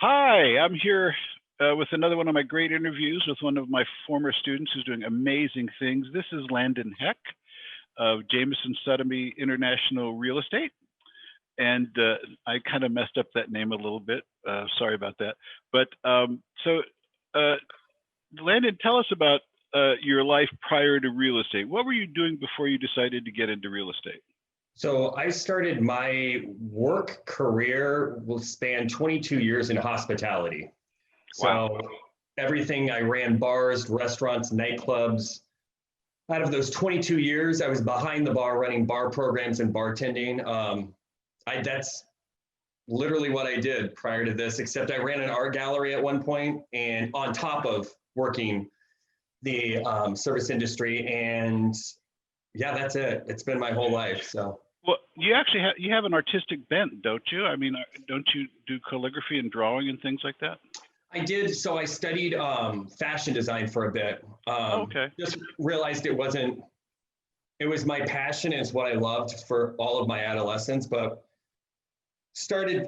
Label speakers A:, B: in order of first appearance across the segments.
A: Hi, I'm here with another one of my great interviews with one of my former students who's doing amazing things. This is Landon Heck of Jameson Sotheby International Real Estate. And I kind of messed up that name a little bit. Sorry about that. But uh, Landon, tell us about your life prior to real estate. What were you doing before you decided to get into real estate?
B: So I started my work career will span 22 years in hospitality.
A: Wow.
B: So everything I ran bars, restaurants, nightclubs. Out of those 22 years, I was behind the bar running bar programs and bartending. That's literally what I did prior to this, except I ran an art gallery at one point and on top of working the service industry. And yeah, that's it. It's been my whole life. So.
A: Well, you actually have an artistic bent, don't you? I mean, don't you do calligraphy and drawing and things like that?
B: I did. So I studied fashion design for a bit.
A: Okay.
B: Just realized it was my passion. It's what I loved for all of my adolescence, but school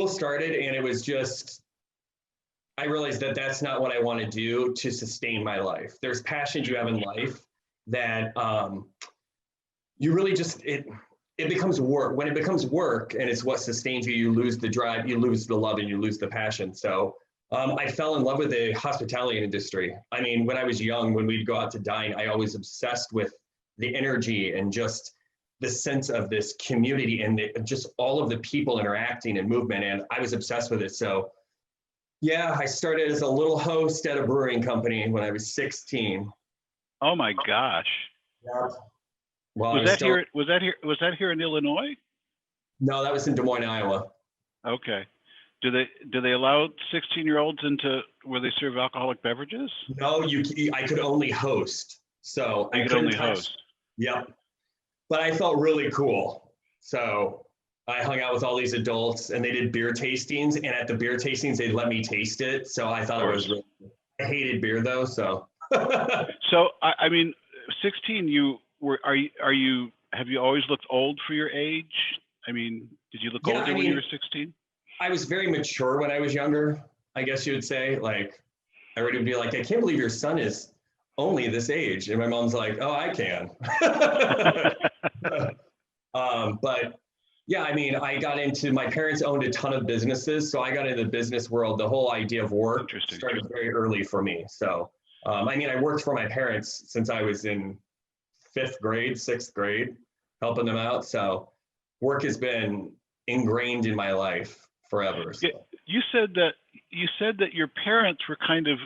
B: started and it was just, I realized that that's not what I want to do to sustain my life. There's passions you have in life that you really just, it becomes work. When it becomes work and it's what sustains you, you lose the drive, you lose the love, and you lose the passion. So I fell in love with the hospitality industry. I mean, when I was young, when we'd go out to dine, I always obsessed with the energy and just the sense of this community and just all of the people interacting and movement. And I was obsessed with it. So yeah, I started as a little host at a brewing company when I was 16.
A: Oh my gosh.
B: Yeah. Well,
A: Was that here in Illinois?
B: No, that was in Des Moines, Iowa.
A: Okay. Do they allow 16-year-olds into where they serve alcoholic beverages?
B: No, I could only host. So I
A: could only host.
B: Yep. But I felt really cool. So I hung out with all these adults and they did beer tastings. And at the beer tastings, they'd let me taste it. So I thought it was really cool. I hated beer though. So.
A: So, I mean, 16, have you always looked old for your age? I mean, did you look older when you were 16?
B: I was very mature when I was younger, I guess you would say. Like, I would be like, I can't believe your son is only this age. And my mom's like, oh, I can. But yeah, I mean, my parents owned a ton of businesses. So I got into the business world. The whole idea of work started very early for me. So, I mean, I worked for my parents since I was in 5th grade, 6th grade, helping them out. So work has been ingrained in my life forever. So.
A: You said that your parents were kind of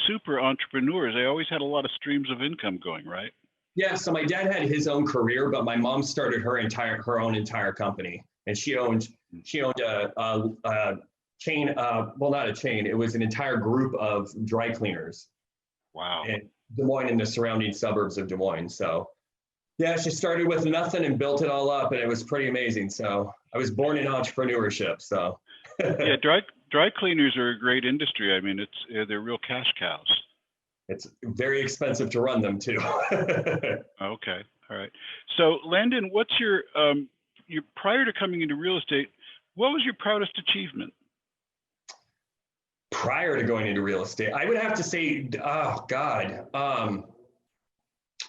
A: super entrepreneurs. They always had a lot of streams of income going, right?
B: Yeah. So my dad had his own career, but my mom started her own entire company, and she owned a chain. Well, not a chain. It was an entire group of dry cleaners.
A: Wow.
B: In Des Moines and the surrounding suburbs of Des Moines. So yeah, she started with nothing and built it all up, and it was pretty amazing. So I was born in entrepreneurship. So
A: yeah, dry cleaners are a great industry. I mean, they're real cash cows.
B: It's very expensive to run them too.
A: Okay, all right. So Landon, what's your prior to coming into real estate, what was your proudest achievement?
B: Prior to going into real estate, I would have to say, oh God, I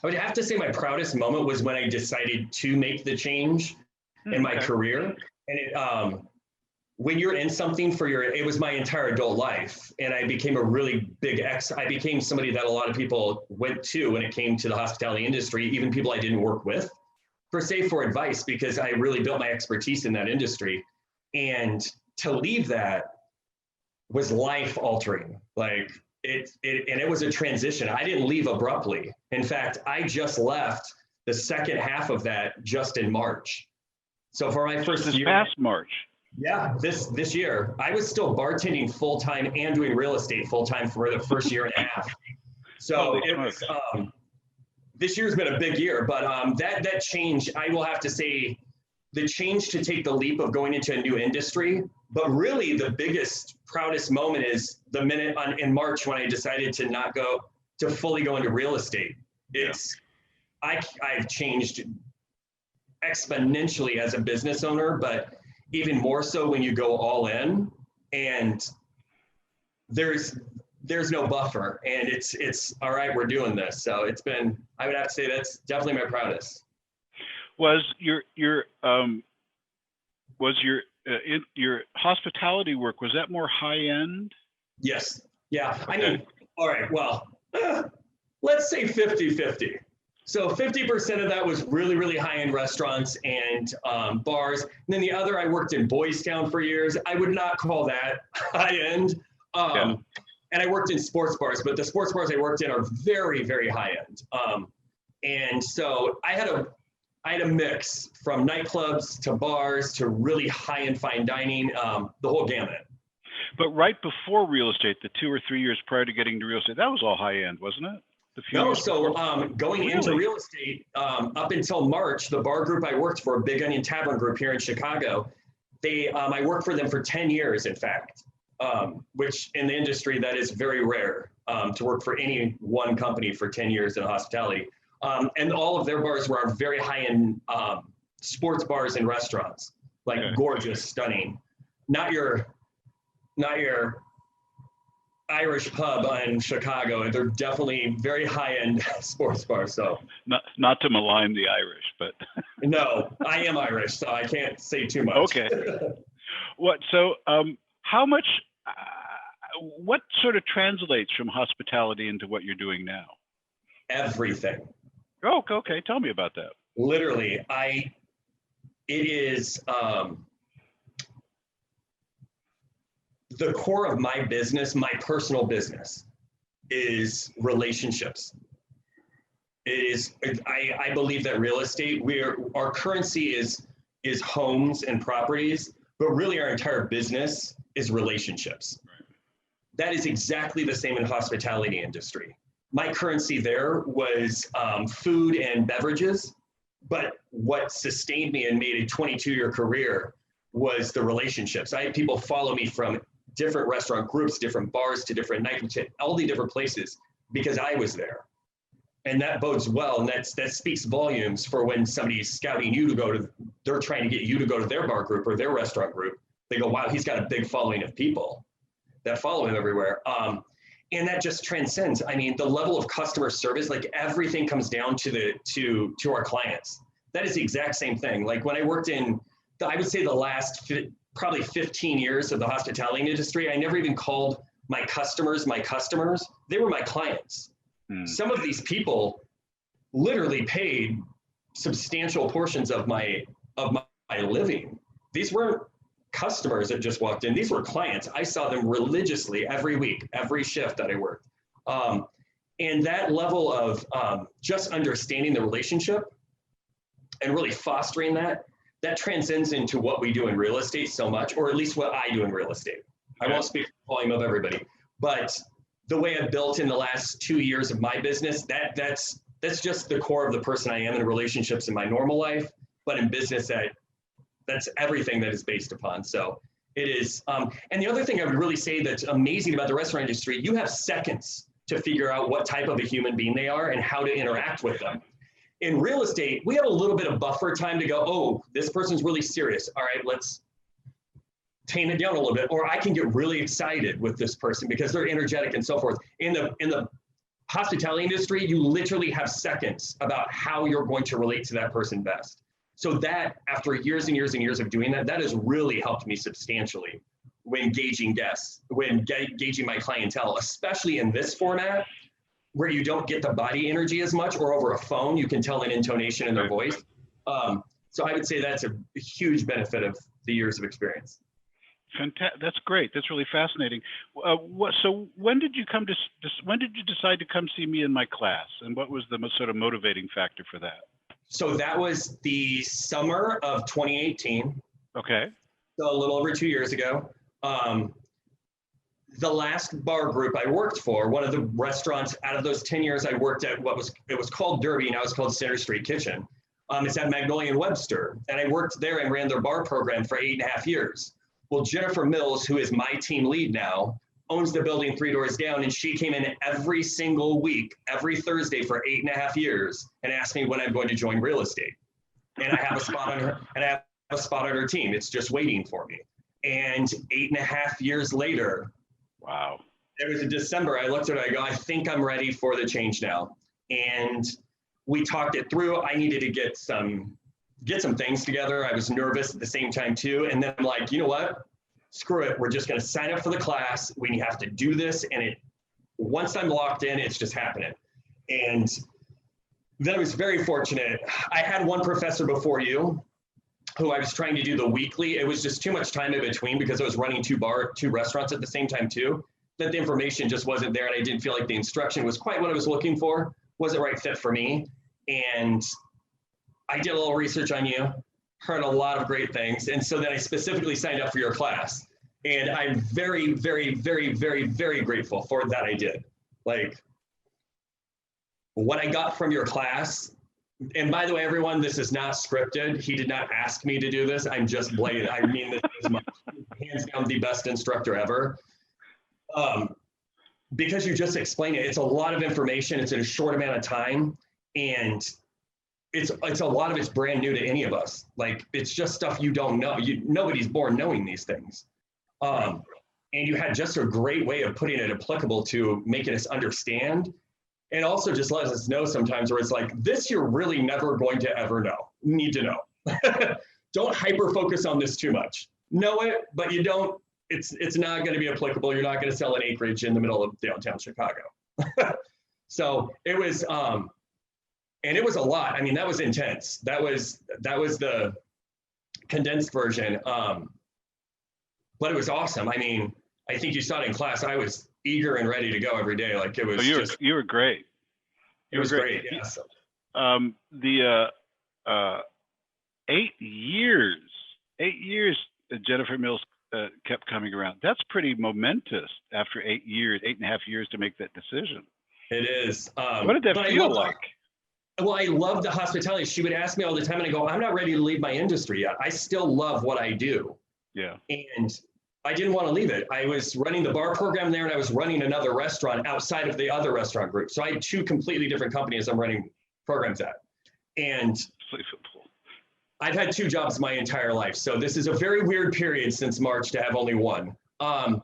B: would have to say my proudest moment was when I decided to make the change in my career. And when you're in something it was my entire adult life. And I became a really I became somebody that a lot of people went to when it came to the hospitality industry, even people I didn't work with, for advice, because I really built my expertise in that industry. And to leave that was life altering. Like and it was a transition. I didn't leave abruptly. In fact, I just left the second half of that just in March. So for my first year,
A: past March.
B: Yeah, this year, I was still bartending full time and doing real estate full time for the first year and a half. So it was, this year's been a big year, but that change, I will have to say, the change to take the leap of going into a new industry. But really, the biggest, proudest moment is the minute in March when I decided to fully go into real estate. I've changed exponentially as a business owner, but even more so when you go all in, and there's no buffer, and it's all right, we're doing this. So it's been, I would have to say that's definitely my proudest.
A: Was your hospitality work, was that more high end?
B: Yes. Yeah.
A: Okay.
B: I mean, all right, well, let's say 50-50. So 50% of that was really, really high-end restaurants and bars. And then the other, I worked in Boys Town for years. I would not call that high-end. And I worked in sports bars, but the sports bars I worked in are very, very high-end. And so I had a mix from nightclubs to bars to really high-end fine dining, the whole gamut.
A: But right before real estate, the 2 or 3 years prior to getting to real estate, that was all high-end, wasn't it?
B: No, so going into real estate, up until March, the bar group I worked for, Big Onion Tavern Group here in Chicago, I worked for them for 10 years, in fact, which in the industry, that is very rare, to work for any one company for 10 years in hospitality. And all of their bars were very high-end sports bars and restaurants, like gorgeous, stunning. Not your Irish pub in Chicago, and they're definitely very high-end sports bars. So
A: not to malign the Irish, but
B: no, I am Irish, so I can't say too much.
A: Okay. How much? What sort of translates from hospitality into what you're doing now?
B: Everything.
A: Oh, okay. Tell me about that.
B: Literally, it is the core of my business, my personal business, is relationships. I believe that real estate, our currency is homes and properties, but really our entire business is relationships. That is exactly the same in hospitality industry. My currency there was food and beverages, but what sustained me and made a 22-year career was the relationships. I had people follow me from different restaurant groups, different bars to different nightclubs, all the different places, because I was there. And that bodes well, and that speaks volumes for when somebody's scouting you to go to, they're trying to get you to go to their bar group or their restaurant group. They go, wow, he's got a big following of people that follow him everywhere. And that just transcends. I mean, the level of customer service, like everything comes down to our clients. That is the exact same thing. Like when I worked in, I would say the last probably 15 years of the hospitality industry, I never even called my customers. They were my clients. Some of these people literally paid substantial portions of my living. These weren't customers that just walked in. These were clients. I saw them religiously every week, every shift that I worked. And that level of just understanding the relationship and really fostering that transcends into what we do in real estate so much, or at least what I do in real estate. I won't speak for the volume of everybody, but the way I've built in the last 2 years of my business, that's just the core of the person I am in relationships in my normal life, but in business, that's everything that is based upon. So it is. And the other thing I would really say that's amazing about the restaurant industry, you have seconds to figure out what type of a human being they are and how to interact with them. In real estate, we have a little bit of buffer time to go, oh, this person's really serious. All right, let's tame it down a little bit. Or I can get really excited with this person because they're energetic and so forth. In the hospitality industry, you literally have seconds about how you're going to relate to that person best. So that, after years and years and years of doing that has really helped me substantially when gauging guests, when gauging my clientele, especially in this format, where you don't get the body energy as much, or over a phone, you can tell an intonation in their voice. So I would say that's a huge benefit of the years of experience.
A: Fantastic. That's great. That's really fascinating. So when did you decide to come see me in my class, and what was the most sort of motivating factor for that?
B: So that was the summer of 2018.
A: Okay.
B: So a little over 2 years ago. The last bar group I worked for, one of the restaurants out of those 10 years I worked at, it was called Derby, now it's called Center Street Kitchen. It's at Magnolia and Webster. And I worked there and ran their bar program for 8.5 years. Well, Jennifer Mills, who is my team lead now, owns the building 3 doors down, and she came in every single week, every Thursday for 8.5 years and asked me when I'm going to join real estate. And I have a spot a spot on our team. It's just waiting for me. And 8.5 years later,
A: wow.
B: it was in December, I looked at it, I go, I think I'm ready for the change now. And we talked it through. I needed to get some things together. I was nervous at the same time too. And then I'm like, you know what? Screw it. We're just going to sign up for the class. We have to do this. And once I'm locked in, it's just happening. And then I was very fortunate. I had one professor before you who I was trying to do the weekly. It was just too much time in between because I was running two restaurants at the same time too, that the information just wasn't there. And I didn't feel like the instruction was quite what I was looking for. Wasn't right fit for me. And I did a little research on you, heard a lot of great things. And so then I specifically signed up for your class. And I'm very, very, very, very, very grateful for that I did. Like, what I got from your class, and by the way, everyone, this is not scripted. He did not ask me to do this. I'm just blatant. I mean this as much. Hands down the best instructor ever. Because you just explained it, it's a lot of information. It's in a short amount of time. And it's a lot of it's brand new to any of us. Like, it's just stuff you don't know. Nobody's born knowing these things. And you had just a great way of putting it applicable to making us understand. And also just let us know sometimes where it's like, this you're really never going to ever need to know. Don't hyper focus on this too much. Know it, but you don't, it's not going to be applicable. You're not going to sell an acreage in the middle of downtown Chicago. So it was, and it was a lot. I mean, that was intense. That was the condensed version. But it was awesome. I mean, I think you saw it in class. I was eager and ready to go every day. Like, it was.
A: Oh, you were great.
B: It was great. Yeah. So.
A: The 8 years Jennifer Mills kept coming around. That's pretty momentous after 8 years, 8.5 years to make that decision.
B: It is.
A: What did that feel like?
B: Well, I love the hospitality. She would ask me all the time, and I go, I'm not ready to leave my industry yet. I still love what I do. Yeah. And I didn't want to leave it. I was running the bar program there, and I was running another restaurant outside of the other restaurant group. So I had two completely different companies I'm running programs at. And I've had two jobs my entire life. So this is a very weird period since March to have only one. But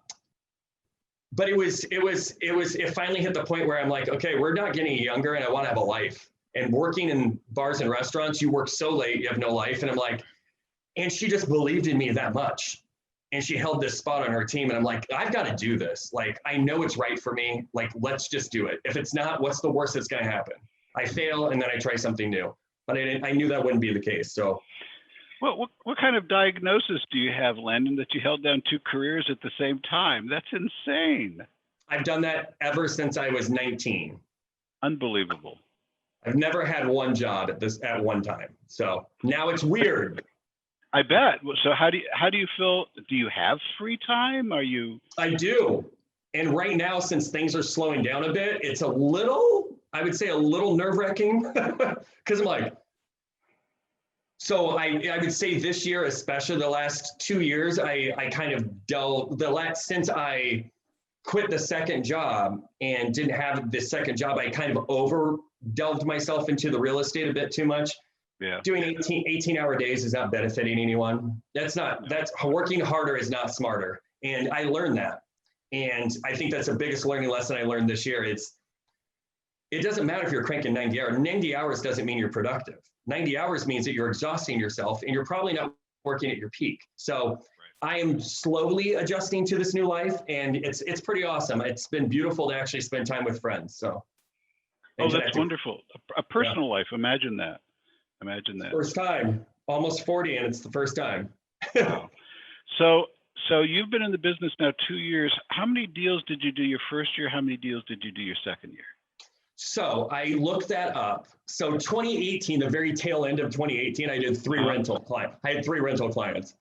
B: it finally hit the point where I'm like, okay, we're not getting younger, and I want to have a life. And working in bars and restaurants, you work so late, you have no life. And I'm like, and she just believed in me that much. And she held this spot on her team. And I'm like, I've got to do this. Like, I know it's right for me. Like, let's just do it. If it's not, what's the worst that's going to happen? I fail, and then I try something new. But I knew that wouldn't be the case. So,
A: well, what kind of diagnosis do you have, Landon, that you held down two careers at the same time? That's insane.
B: I've done that ever since I was 19.
A: Unbelievable.
B: I've never had one job at one time. So now it's weird.
A: I bet. So how do you feel? Do you have free time?
B: I do. And right now, since things are slowing down a bit, it's I would say a little nerve-wracking because I'm like, so I would say this year, especially the last 2 years, I kind of since I quit the second job and didn't have the second job, I kind of delved myself into the real estate a bit too much. Yeah. Doing 18-hour days is not benefiting anyone. That's working harder is not smarter. And I learned that. And I think that's the biggest learning lesson I learned this year. It doesn't matter if you're cranking 90 hours. 90 hours doesn't mean you're productive. 90 hours means that you're exhausting yourself and you're probably not working at your peak. So I am slowly adjusting to this new life, and it's pretty awesome. It's been beautiful to actually spend time with friends. So.
A: Oh, that's wonderful. A personal life. Imagine that.
B: First time, almost 40, and it's the first time.
A: Wow. So you've been in the business now 2 years. How many deals did you do your first year? How many deals did you do your second year?
B: So I looked that up. So 2018, the very tail end of 2018, I did 3 rental clients. I had 3 rental clients.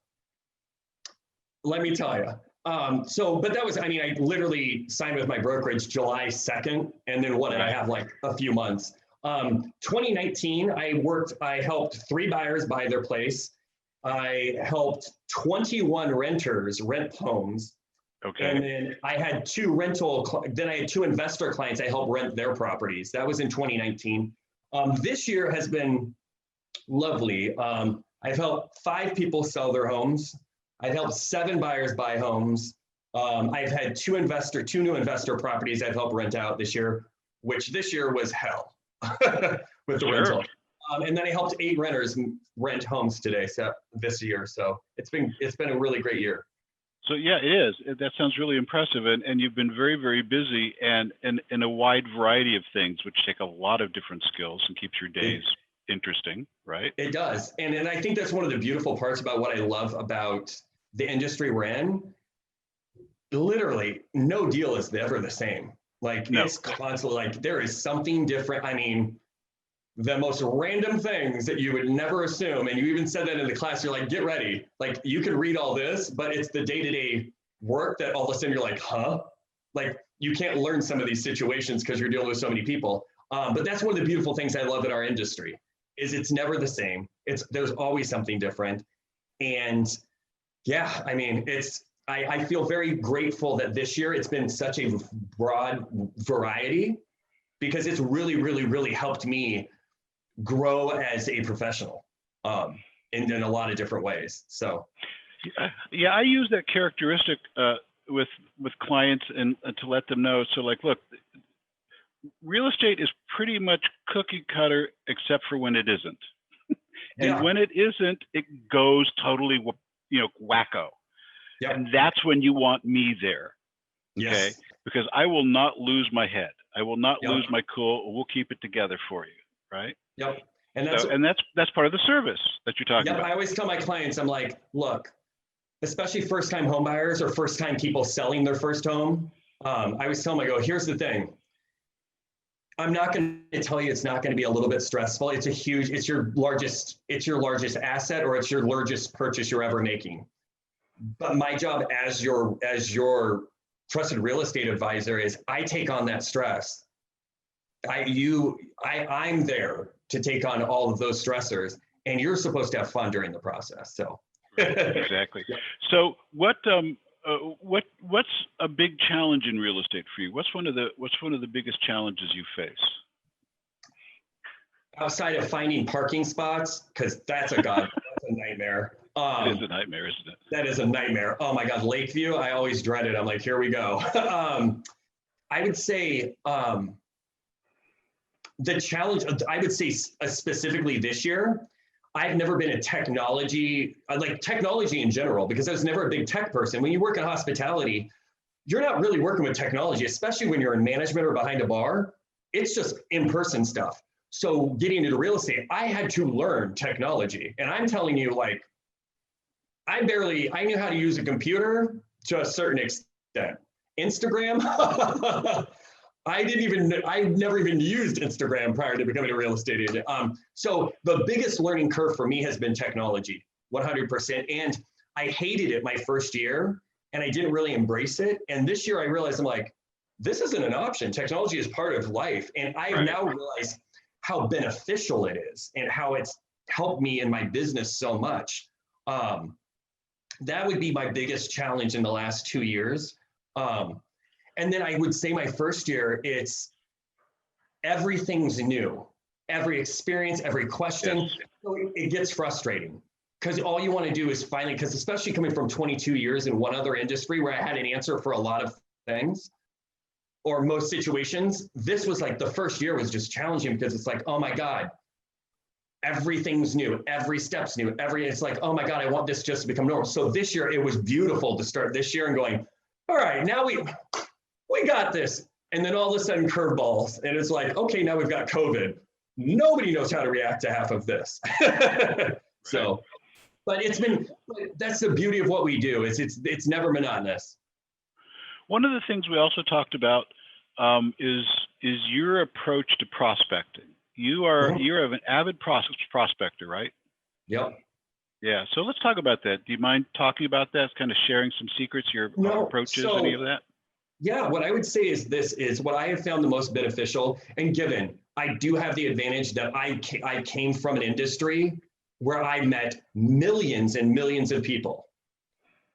B: Let me tell you. But that was, I literally signed with my brokerage July 2nd. And then what did I have, like a few months? 2019, I helped 3 buyers buy their place. I helped 21 renters rent homes. Okay. And then I had 2 investor clients I helped rent their properties. That was in 2019. This year has been lovely. I've helped 5 people sell their homes. I've helped 7 buyers buy homes. I've had 2 new investor properties I've helped rent out this year, which this year was hell with the rental. And then I helped 8 renters rent homes this year. So it's been a really great year.
A: So yeah, it is. That sounds really impressive, and you've been very, very busy and in a wide variety of things, which take a lot of different skills and keeps your days interesting, right?
B: It does, and I think that's one of the beautiful parts about what I love about the industry we're in. Literally, no deal is ever the same. Like it's constantly like there is something different. I mean, the most random things that you would never assume. And you even said that in the class, you're like, get ready. Like you can read all this, but it's the day-to-day work that all of a sudden you're like, huh? Like you can't learn some of these situations because you're dealing with so many people. But that's one of the beautiful things I love in our industry is it's never the same. There's always something different. And yeah, I mean, I feel very grateful that this year it's been such a broad variety because it's really, really, really helped me grow as a professional in a lot of different ways. So
A: yeah, I use that characteristic with clients and to let them know. So like, look, real estate is pretty much cookie cutter except for when it isn't. And when it isn't, it goes totally, wacko. Yep. And that's when you want me there.
B: Yes.
A: Okay. Because I will not lose my head. I will not lose my cool. We'll keep it together for you. Right.
B: Yep.
A: And that's part of the service that you're talking about.
B: I always tell my clients, I'm like, look, especially first-time home buyers or first-time people selling their first home. I always tell them, I go, here's the thing. I'm not going to tell you it's not going to be a little bit stressful. It's your largest asset or it's your largest purchase you're ever making. But my job as your trusted real estate advisor is I take on that stress. I'm there to take on all of those stressors, and you're supposed to have fun during the process. So
A: exactly. So what's a big challenge in real estate for you? What's one of the biggest challenges you face?
B: Outside of finding parking spots, because that's a nightmare.
A: It is a nightmare, isn't it?
B: That is a nightmare. Oh my God, Lakeview, I always dread it. I'm like, here we go. I would say the challenge, I would say specifically this year, I've never been a technology in general, because I was never a big tech person. When you work in hospitality, you're not really working with technology, especially when you're in management or behind a bar. It's just in-person stuff. So getting into real estate, I had to learn technology. And I'm telling you, like, I knew how to use a computer to a certain extent. Instagram, I never even used Instagram prior to becoming a real estate agent. So the biggest learning curve for me has been technology, 100%. And I hated it my first year and I didn't really embrace it. And this year I realized I'm like, this isn't an option. Technology is part of life. And I've now realized how beneficial it is and how it's helped me in my business so much. That would be my biggest challenge in the last 2 years. And then I would say my first year, it's everything's new. Every experience, every question, so it gets frustrating because all you want to do is finally, because especially coming from 22 years in one other industry where I had an answer for a lot of things or most situations, this was like the first year was just challenging because it's like, oh my God, everything's new, every step's new, it's like, oh my God, I want this just to become normal. So this year, it was beautiful to start this year and going, all right, now we got this. And then all of a sudden curveballs. And it's like, okay, now we've got COVID. Nobody knows how to react to half of this. So, but that's the beauty of what we do. It's never monotonous.
A: One of the things we also talked about is your approach to prospecting. You're an avid prospector, right?
B: Yep.
A: Yeah. So let's talk about that. Do you mind talking about that? Kind of sharing some secrets, your approaches, any of that?
B: Yeah. What I would say is this is what I have found the most beneficial. And given I do have the advantage that I came from an industry where I met millions and millions of people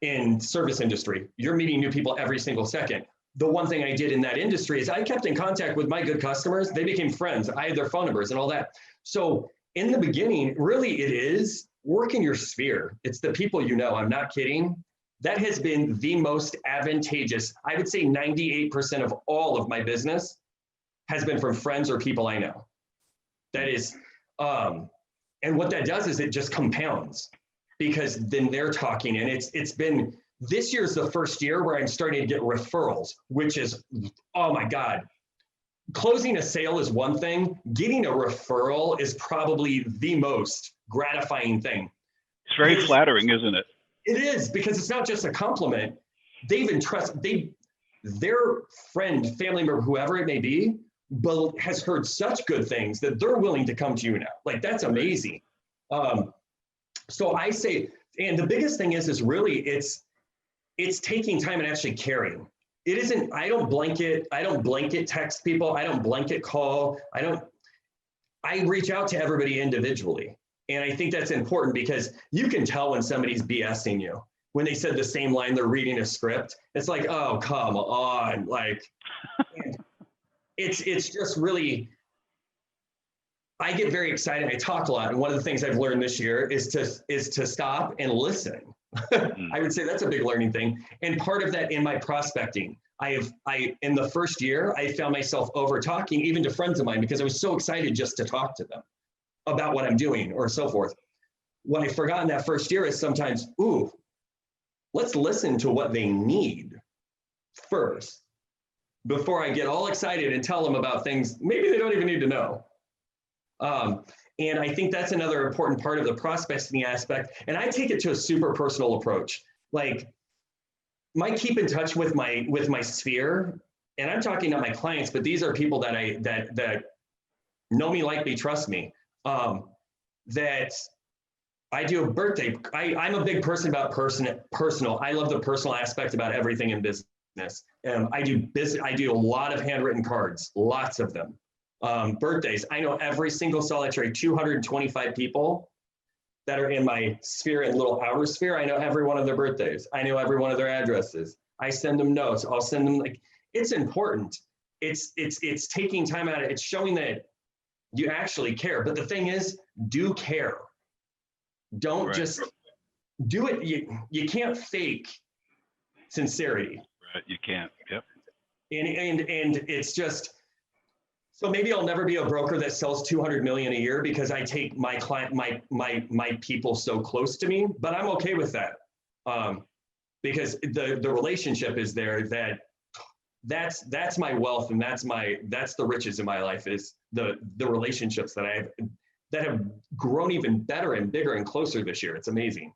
B: in service industry. You're meeting new people every single second. The one thing I did in that industry is I kept in contact with my good customers. They became friends. I had their phone numbers and all that. So in the beginning, really it is work in your sphere. It's the people you know. I'm not kidding. That has been the most advantageous. I would say 98% of all of my business has been from friends or people I know. That is, and what that does is it just compounds, because then they're talking, and it's been, this year's the first year where I'm starting to get referrals, which is, oh my God. Closing a sale is one thing. Getting a referral is probably the most gratifying thing.
A: It's very flattering, isn't it?
B: It is, because it's not just a compliment. They've entrusted, their friend, family member, whoever it may be, but has heard such good things that they're willing to come to you now. Like, that's amazing. So I say, and the biggest thing is really it's taking time and actually caring. It isn't, I don't blanket text people. I don't blanket call. I reach out to everybody individually. And I think that's important, because you can tell when somebody's BSing you. When they said the same line, they're reading a script. It's like, oh, come on. Like, it's just really, I get very excited. I talk a lot. And one of the things I've learned this year is to stop and listen. I would say that's a big learning thing. And part of that in my prospecting, in the first year, I found myself over talking even to friends of mine, because I was so excited just to talk to them about what I'm doing or so forth. What I forgot in that first year is sometimes, let's listen to what they need first before I get all excited and tell them about things maybe they don't even need to know. And I think that's another important part of the prospecting aspect. And I take it to a super personal approach. Like, my keep in touch with my sphere, and I'm talking to my clients, but these are people that know me, like me, trust me. That I do a birthday. I'm a big person about personal. I love the personal aspect about everything in business. I do a lot of handwritten cards, lots of them. Birthdays. I know every single solitary 225 people that are in my sphere and little outer sphere. I know every one of their birthdays. I know every one of their addresses. I send them notes. I'll send them, like, it's important. It's taking time out of it. It's showing that you actually care. But the thing is, do care. Don't just do it. You can't fake sincerity.
A: Right. You can't. Yep.
B: And it's just, so maybe I'll never be a broker that sells 200 million a year, because I take my client, my people so close to me, but I'm okay with that. Because the relationship is there. That's my wealth, and that's the riches in my life, is the relationships that have grown even better and bigger and closer this year. It's amazing.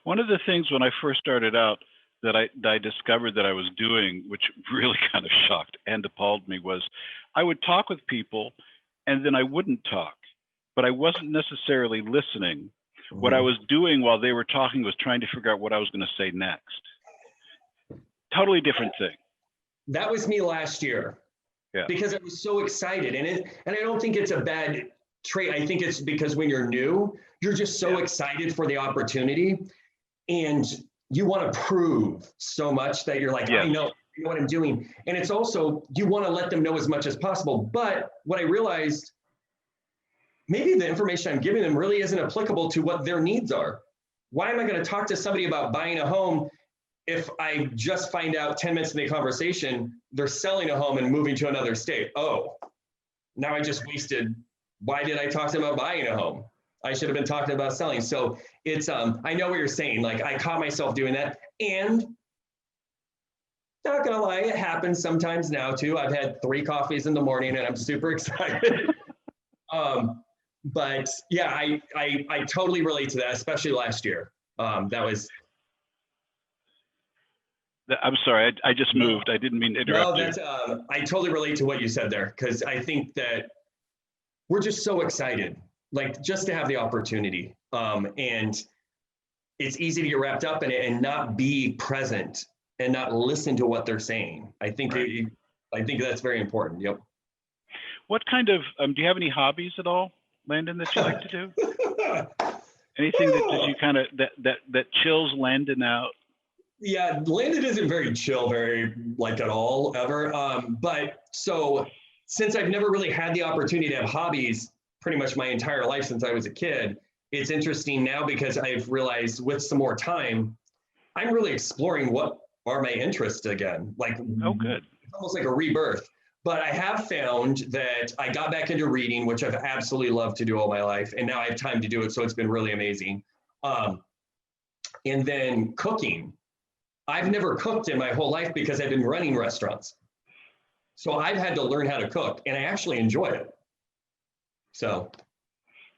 A: One of the things when I first started out that I discovered that I was doing, which really kind of shocked and appalled me, was I would talk with people and then I wouldn't talk, but I wasn't necessarily listening. Mm-hmm. What I was doing while they were talking was trying to figure out what I was going to say next. Totally different thing.
B: That was me last year. Yeah. Because I was so excited, and I don't think it's a bad trait. I think it's because when you're new, you're just so excited for the opportunity, and you want to prove so much that you're like, I know what I'm doing. And it's also, you want to let them know as much as possible. But what I realized, maybe the information I'm giving them really isn't applicable to what their needs are. Why am I going to talk to somebody about buying a home if I just find out 10 minutes in the conversation, they're selling a home and moving to another state? Oh, now I just wasted. Why did I talk to them about buying a home? I should have been talking about selling. So it's, I know what you're saying. Like, I caught myself doing that, and not gonna lie, it happens sometimes now too. I've had 3 coffees in the morning and I'm super excited. But yeah, I totally relate to that, especially last year. That was.
A: I'm sorry, I just moved. I didn't mean to interrupt you.
B: I totally relate to what you said there, because I think that we're just so excited, like, just to have the opportunity. And it's easy to get wrapped up in it and not be present and not listen to what they're saying. I think I think that's very important. Yep.
A: What kind of do you have any hobbies at all, Landon, that you like to do? Anything that you kind of that chills Landon out?
B: Yeah, Landon isn't very chill, like at all ever. But so since I've never really had the opportunity to have hobbies pretty much my entire life since I was a kid, it's interesting now because I've realized with some more time, I'm really exploring what are my interests again. Like,
A: Oh, good.
B: it's almost like a rebirth. But I have found that I got back into reading, which I've absolutely loved to do all my life. And now I have time to do it. So it's been really amazing. And then cooking. I've never cooked in my whole life because I've been running restaurants. So I've had to learn how to cook and I actually enjoy it. So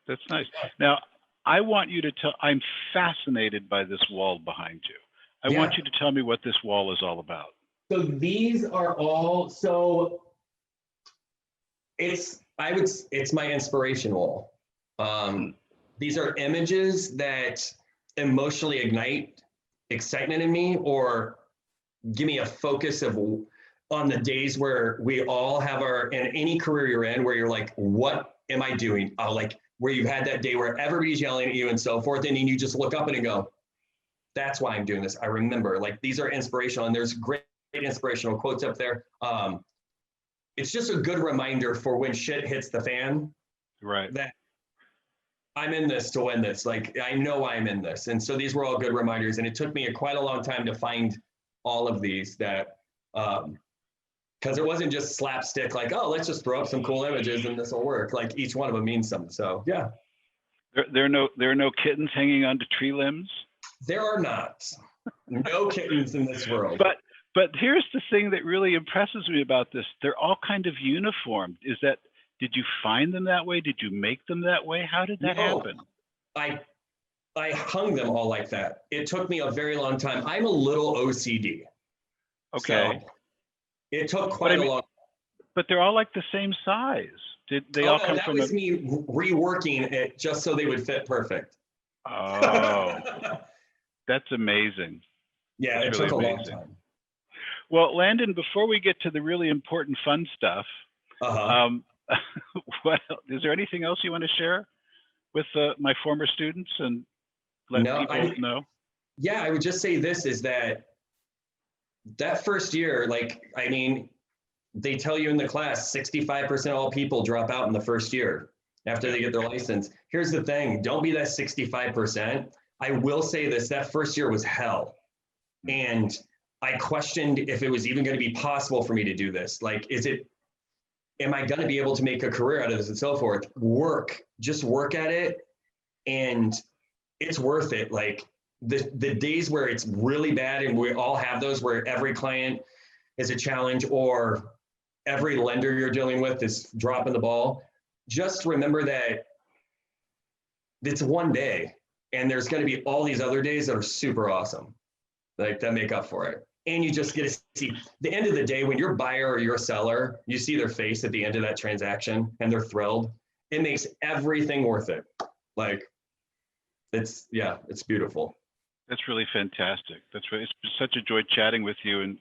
A: that's nice. Now, I want you to tell, I'm fascinated by this wall behind you. I want you to tell me what this wall is all about.
B: So these are all, so it's my inspiration wall. These are images that emotionally ignite excitement in me or give me a focus of on the days where we all have in any career you're in, where you're like, what am I doing? Like where you've had that day where everybody's yelling at you and so forth. And then you just look up and go, that's why I'm doing this. I remember, like, these are inspirational and there's great inspirational quotes up there. It's just a good reminder for when shit hits the fan.
A: Right.
B: That I'm in this to win this. Like, I know I'm in this. And so these were all good reminders. And it took me quite a long time to find all of these that, because it wasn't just slapstick, like, oh, let's just throw up some cool images and this will work. Like each one of them means something. So yeah.
A: There are no kittens hanging onto tree limbs.
B: There are not. No kittens in this world.
A: But here's the thing that really impresses me about this. They're all kind of uniform. Did you find them that way? Did you make them that way? How did that happen?
B: I hung them all like that. It took me a very long time. I'm a little OCD.
A: Okay.
B: So it took quite a long time.
A: But they're all like the same size. Did they all come from?
B: That was me reworking it just so they would fit perfect.
A: Oh, that's amazing.
B: Yeah, it took a long time.
A: Well, Landon, before we get to the really important fun stuff, is there anything else you want to share with my former students and let people know?
B: Yeah, I would just say this is that first year, like, I mean, they tell you in the class, 65% of all people drop out in the first year after they get their license. Here's the thing, don't be that 65%. I will say this, that first year was hell. And I questioned if it was even going to be possible for me to do this. Like, am I going to be able to make a career out of this and so forth? Just work at it. And it's worth it. Like the days where it's really bad, and we all have those where every client is a challenge or every lender you're dealing with is dropping the ball. Just remember that it's one day and there's going to be all these other days that are super awesome, like that make up for it. And you just get to see the end of the day when your buyer or your seller, you see their face at the end of that transaction and they're thrilled. It makes everything worth it. Like it's beautiful.
A: That's really fantastic. It's such a joy chatting with you and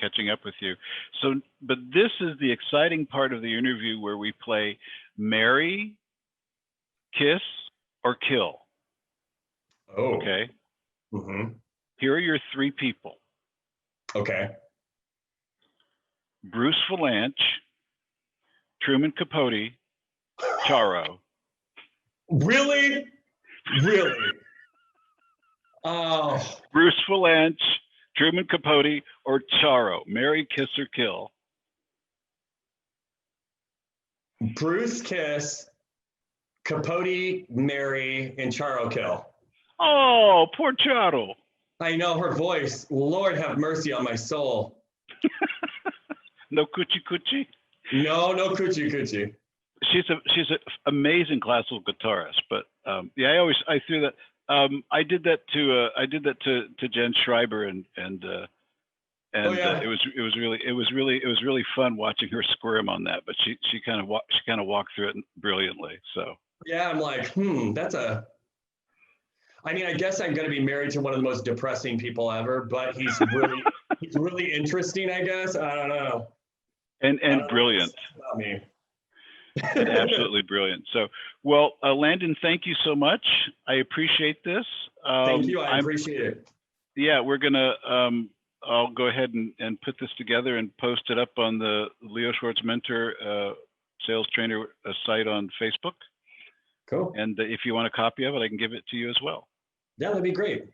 A: catching up with you. So, but this is the exciting part of the interview where we play marry, kiss, or kill.
B: Oh.
A: Okay.
B: Mm-hmm.
A: Here are your three people.
B: Okay.
A: Bruce Valanche, Truman Capote, Charo.
B: Really? Really? Oh.
A: Bruce Valanche, Truman Capote, or Charo. Marry, kiss, or kill.
B: Bruce kiss, Capote marry, and Charo kill.
A: Oh, poor Charo.
B: I know her voice. Lord have mercy on my soul.
A: No coochie coochie?
B: No coochie coochie.
A: She's an amazing classical guitarist, but I threw that. I did that to Jen Schreiber and it was really fun watching her squirm on that. But she kind of walked through it brilliantly. So
B: yeah, I'm like, I mean, I guess I'm going to be married to one of the most depressing people ever, but he's really interesting, I guess. I don't know.
A: And brilliant.
B: About me.
A: And absolutely brilliant. So, well, Landon, thank you so much. I appreciate this.
B: Thank you. I appreciate it.
A: Yeah, we're gonna. I'll go ahead and put this together and post it up on the Leo Schwartz Mentor Sales Trainer site on Facebook.
B: Cool.
A: And if you want a copy of it, I can give it to you as well.
B: Yeah, that'd be great.